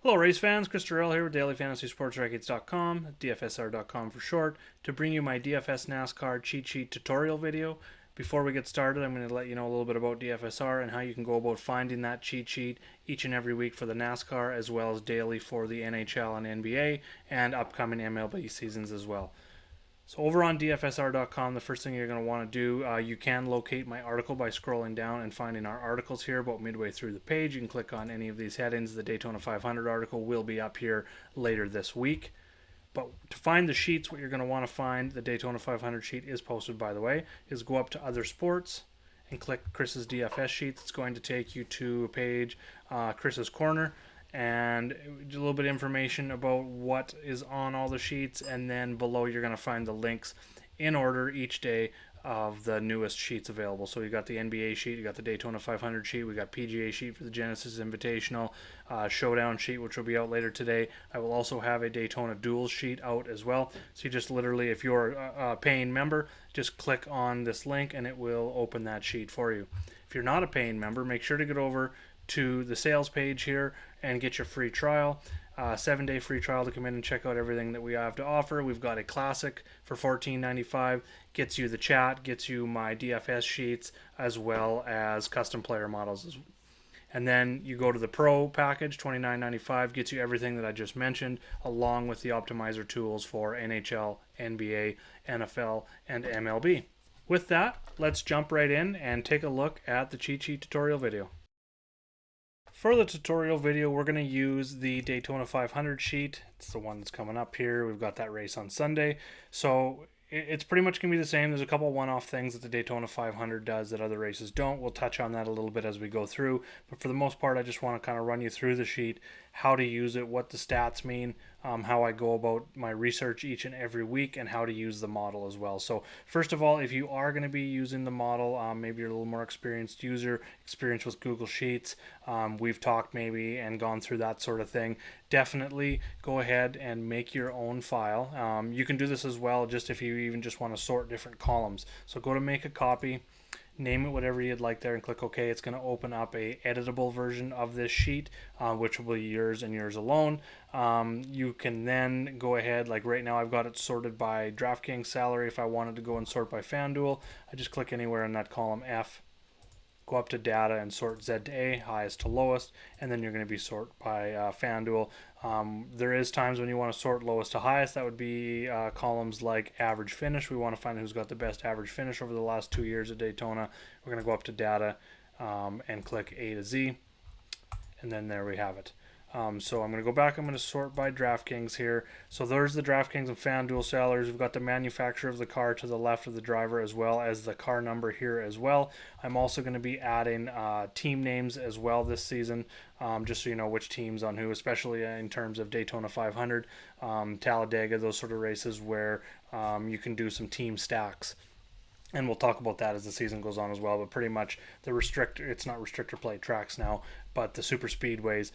Hello race fans, Chris Durrell here with dailyfantasysportsrackets.com, DFSR.com for short, to bring you my DFS NASCAR cheat sheet tutorial video. Before we get started, I'm going to let you know a little bit about DFSR and how you can go about finding that cheat sheet each and every week for the NASCAR, as well as daily for the NHL and NBA, and upcoming MLB seasons as well. So over on DFSR.com, the first thing you're going to want to do, you can locate my article by scrolling down and finding our articles here about midway through the page. You can click on any of these headings. The Daytona 500 article will be up here later this week. But to find the sheets, what you're going to want to find, the Daytona 500 sheet is posted, by the way, is go up to Other Sports and click Chris's DFS sheets. It's going to take you to a page, Chris's Corner, and a little bit of information about what is on all the sheets, and then below you're going to find the links in order each day of the newest sheets available. So you got the NBA sheet, you got the Daytona 500 sheet, we got PGA sheet for the Genesis Invitational, Showdown sheet, which will be out later today. I will also have a Daytona Duels sheet out as well. So you just literally, if you're a paying member, just click on this link and it will open that sheet for you. If you're not a paying member, make sure to get over to the sales page here and get your free trial. 7-day free trial to come in and check out everything that we have to offer. We've got a classic for $14.95, gets you the chat, gets you my DFS sheets, as well as custom player models. And then you go to the pro package, $29.95, gets you everything that I just mentioned, along with the optimizer tools for NHL, NBA, NFL, and MLB. With that, let's jump right in and take a look at the cheat sheet tutorial video. For the tutorial video, we're going to use the Daytona 500 sheet. It's the one that's coming up here. We've got that race on Sunday. So it's pretty much going to be the same. There's a couple one-off things that the Daytona 500 does that other races don't. We'll touch on that a little bit as we go through. But for the most part, I just want to kind of run you through the sheet, how to use it, what the stats mean, how I go about my research each and every week, and how to use the model as well. So first of all, if you are going to be using the model, maybe you're a little more experienced user, experience with Google Sheets, we've talked maybe and gone through that sort of thing, definitely go ahead and make your own file. You can do this as well, just if you even just want to sort different columns. So go to make a copy, name it whatever you'd like there, and click OK. It's going to open up a editable version of this sheet, which will be yours and yours alone. You can then go ahead, like right now I've got it sorted by DraftKings salary. If I wanted to go and sort by FanDuel, I just click anywhere in that column F, go up to data and sort Z to A, highest to lowest, and then you're going to be sort by FanDuel. There is times when you want to sort lowest to highest. That would be columns like average finish. We want to find who's got the best average finish over the last 2 years at Daytona. We're going to go up to data and click A to Z, and then there we have it. So I'm going to go back. I'm going to sort by DraftKings here. So there's the DraftKings and FanDuel salaries. We've got the manufacturer of the car to the left of the driver, as well as the car number here as well. I'm also going to be adding team names as well this season, just so you know which team's on who, especially in terms of Daytona 500, Talladega, those sort of races where you can do some team stacks. And we'll talk about that as the season goes on as well. But pretty much the it's not restrictor plate tracks now, but the super speedways,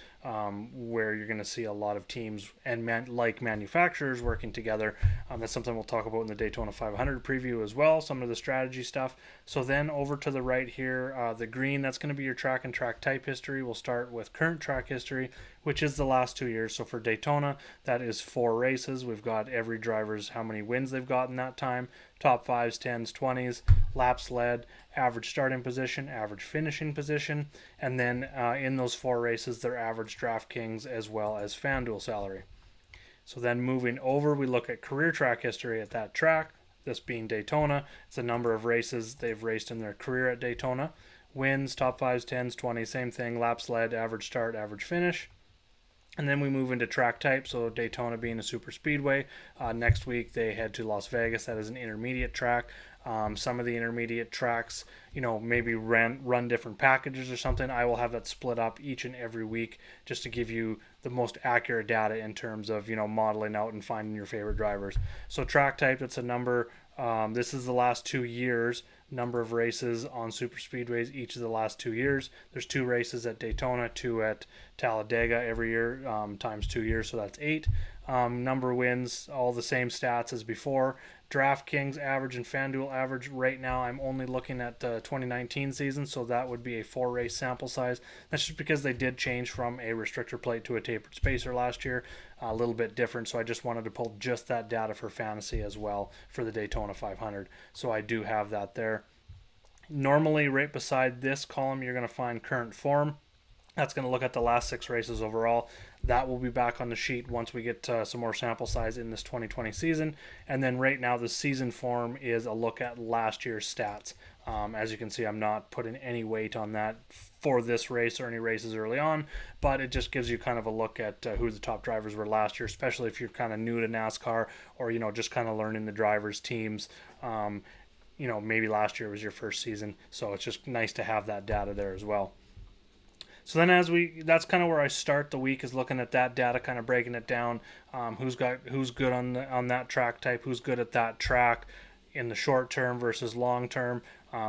where you're going to see a lot of teams and manufacturers working together. That's something we'll talk about in the Daytona 500 preview as well, some of the strategy stuff. So then over to the right here, the green, that's going to be your track and track type history. We'll start with current track history, which is the last 2 years. So for Daytona, that is 4 races. We've got every driver's, how many wins they've gotten that time, top 5s, 10s, 20s, laps led, average starting position, average finishing position, and then in those 4 races, their average DraftKings as well as FanDuel salary. So then moving over, we look at career track history at that track, this being Daytona. It's the number of races they've raced in their career at Daytona. Wins, top 5s, 10s, 20s, same thing, laps led, average start, average finish. And then we move into track type, so Daytona being a super speedway. Next week they head to Las Vegas. That is an intermediate track. Some of the intermediate tracks, maybe run different packages or something. I will have that split up each and every week just to give you the most accurate data in terms of, modeling out and finding your favorite drivers. So track type, that's a number. This is the last 2 years, number of races on super speedways each of the last 2 years. There's 2 races at Daytona, 2 at Talladega every year, times 2 years, so that's 8. Number wins, all the same stats as before. DraftKings average and FanDuel average right now, I'm only looking at the 2019 season, so that would be a 4-race sample size. That's just because they did change from a restrictor plate to a tapered spacer last year, a little bit different, so I just wanted to pull just that data for fantasy as well for the Daytona 500. So I do have that there. Normally, right beside this column, you're going to find current form. That's going to look at the last 6 races overall. That will be back on the sheet once we get some more sample size in this 2020 season. And then right now, the season form is a look at last year's stats. As you can see, I'm not putting any weight on that for this race or any races early on, but it just gives you kind of a look at who the top drivers were last year, especially if you're kind of new to NASCAR or, just kind of learning the drivers' teams. Maybe last year was your first season, so it's just nice to have that data there as well. So then that's kind of where I start the week, is looking at that data, kind of breaking it down. Who's good on that track type, who's good at that track in the short term versus long term,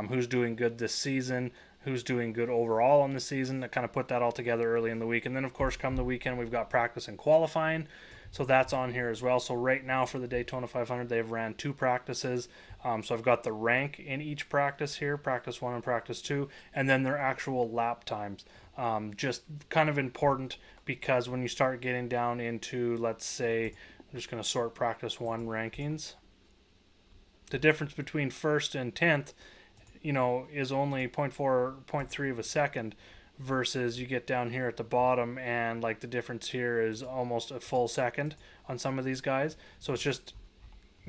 who's doing good this season, who's doing good overall in the season. I kind of put that all together early in the week. And then, of course, come the weekend, we've got practice and qualifying. So that's on here as well. So right now for the Daytona 500, they've ran 2 practices. So I've got the rank in each practice here, practice 1 and practice 2, and then their actual lap times. Just kind of important, because when you start getting down into, let's say, I'm just going to sort practice 1 rankings. The difference between first and 10th, is only 0.3 of a second, versus you get down here at the bottom and like the difference here is almost a full second on some of these guys. So it's just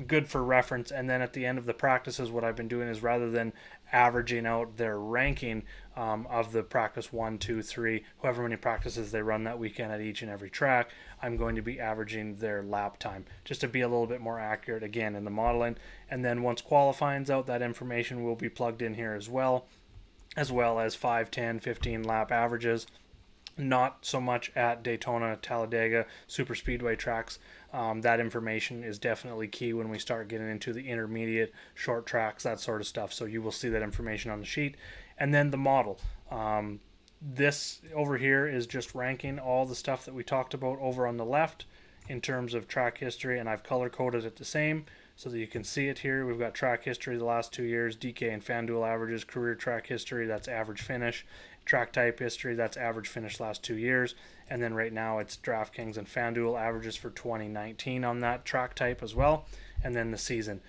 good for reference. And then at the end of the practices, what I've been doing is, rather than averaging out their ranking of the practice 1, 2, 3, however many practices they run that weekend at each and every track, I'm going to be averaging their lap time just to be a little bit more accurate again in the modeling. And then once qualifying's out, that information will be plugged in here as well as 5, 10, 15 lap averages. Not so much at Daytona, Talladega, super speedway tracks. That information is definitely key when we start getting into the intermediate, short tracks, that sort of stuff. So you will see that information on the sheet. And then the model. This over here is just ranking all the stuff that we talked about over on the left in terms of track history, and I've color coded it the same so that you can see it here. We've got track history the last 2 years, DK and FanDuel averages, career track history, that's average finish, track type history, that's average finish last 2 years, and then right now it's DraftKings and FanDuel averages for 2019 on that track type as well, and then the season.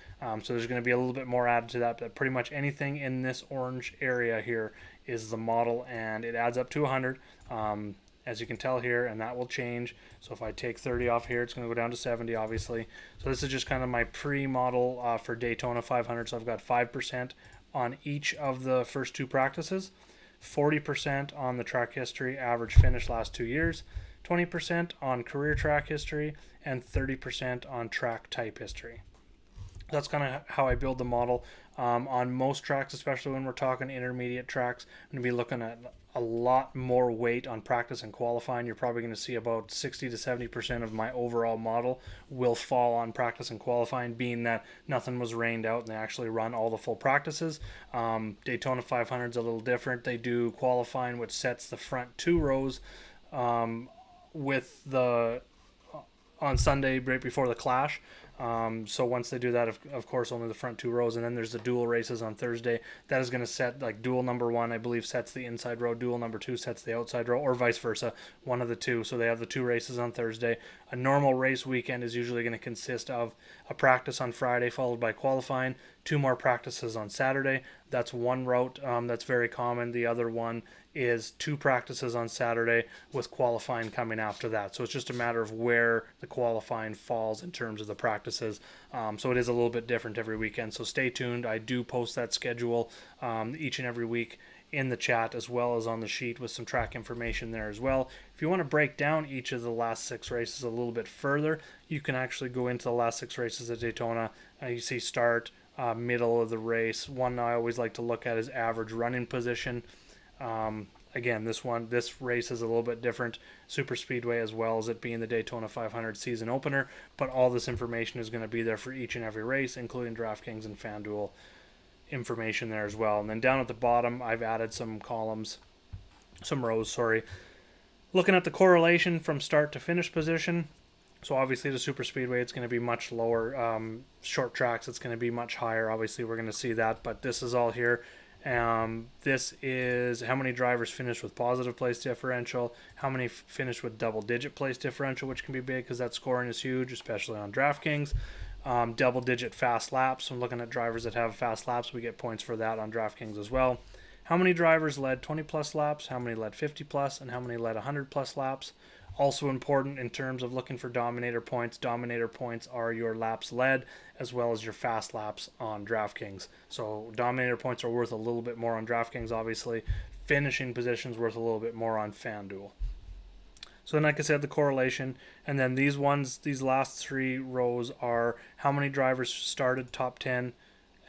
So there's going to be a little bit more added to that, but pretty much anything in this orange area here is the model, and it adds up to 100. As you can tell here, and that will change. So if I take 30 off here, it's going to go down to 70, obviously. So this is just kind of my pre-model for Daytona 500. So I've got 5% on each of the first 2 practices, 40% on the track history, average finish last 2 years, 20% on career track history, and 30% on track type history. That's kind of how I build the model. On most tracks, especially when we're talking intermediate tracks, I'm going to be looking at a lot more weight on practice and qualifying. You're probably going to see about 60 to 70% of my overall model will fall on practice and qualifying, being that nothing was rained out and they actually run all the full practices. Daytona 500 is a little different. They do qualifying, which sets the front 2 rows with the on Sunday right before the Clash. So once they do that, of course, only the front 2 rows, and then there's the dual races on Thursday. That is going to set, like, dual number 1, I believe, sets the inside row, dual number 2 sets the outside row, or vice versa, one of the 2. So they have the 2 races on Thursday. A normal race weekend is usually going to consist of a practice on Friday followed by qualifying, 2 more practices on Saturday. That's one route that's very common. The other one is 2 practices on Saturday with qualifying coming after that. So it's just a matter of where the qualifying falls in terms of the practices. So it is a little bit different every weekend. So stay tuned. I do post that schedule each and every week in the chat, as well as on the sheet with some track information there as well. If you want to break down each of the last 6 races a little bit further, you can actually go into the last 6 races at Daytona. You see start, middle of the race. One I always like to look at is average running position. Again, this race is a little bit different, super speedway, as well as it being the Daytona 500 season opener, but all this information is going to be there for each and every race, including DraftKings and FanDuel information there as well. And then down at the bottom, I've added some rows, looking at the correlation from start to finish position. So obviously the super speedway, it's going to be much lower. Short tracks, it's going to be much higher. Obviously we're going to see that, but this is all here. This is how many drivers finished with positive place differential, how many finished with double-digit place differential, which can be big because that scoring is huge, especially on DraftKings. Double-digit fast laps. So I'm looking at drivers that have fast laps. We get points for that on DraftKings as well. How many drivers led 20-plus laps, how many led 50-plus, and how many led 100-plus laps. Also important in terms of looking for dominator points. Dominator points are your laps led as well as your fast laps on DraftKings. So dominator points are worth a little bit more on DraftKings, obviously. Finishing positions worth a little bit more on FanDuel. So then, like I said, the correlation. And then these last 3 rows are how many drivers started top 10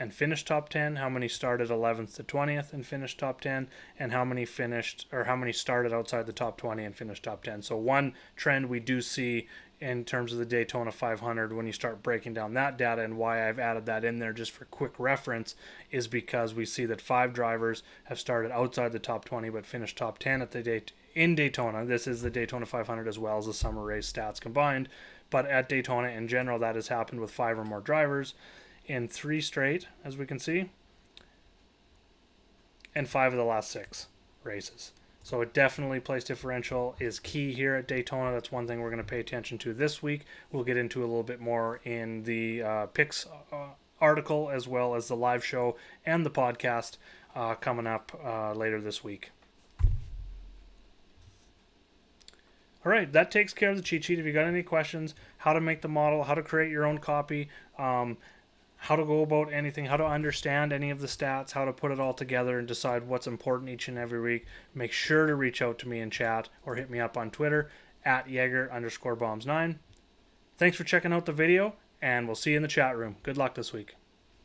and finished top 10, how many started 11th to 20th and finished top 10, and how many started outside the top 20 and finished top 10. So one trend we do see in terms of the Daytona 500 when you start breaking down that data, and why I've added that in there just for quick reference, is because we see that 5 drivers have started outside the top 20 but finished top 10 at in Daytona. This is the Daytona 500 as well as the summer race stats combined, but at Daytona in general that has happened with 5 or more drivers in 3 straight, as we can see, and 5 of the last 6 races. So it definitely, place differential is key here at Daytona. That's one thing we're going to pay attention to this week. We'll get into a little bit more in the picks article, as well as the live show and the podcast coming up later this week. All right, that takes care of the cheat sheet. If you got any questions, how to make the model, how to create your own copy, how to go about anything, how to understand any of the stats, how to put it all together and decide what's important each and every week, make sure to reach out to me in chat or hit me up on Twitter at Jaeger_bombs9. Thanks for checking out the video, and we'll see you in the chat room. Good luck this week.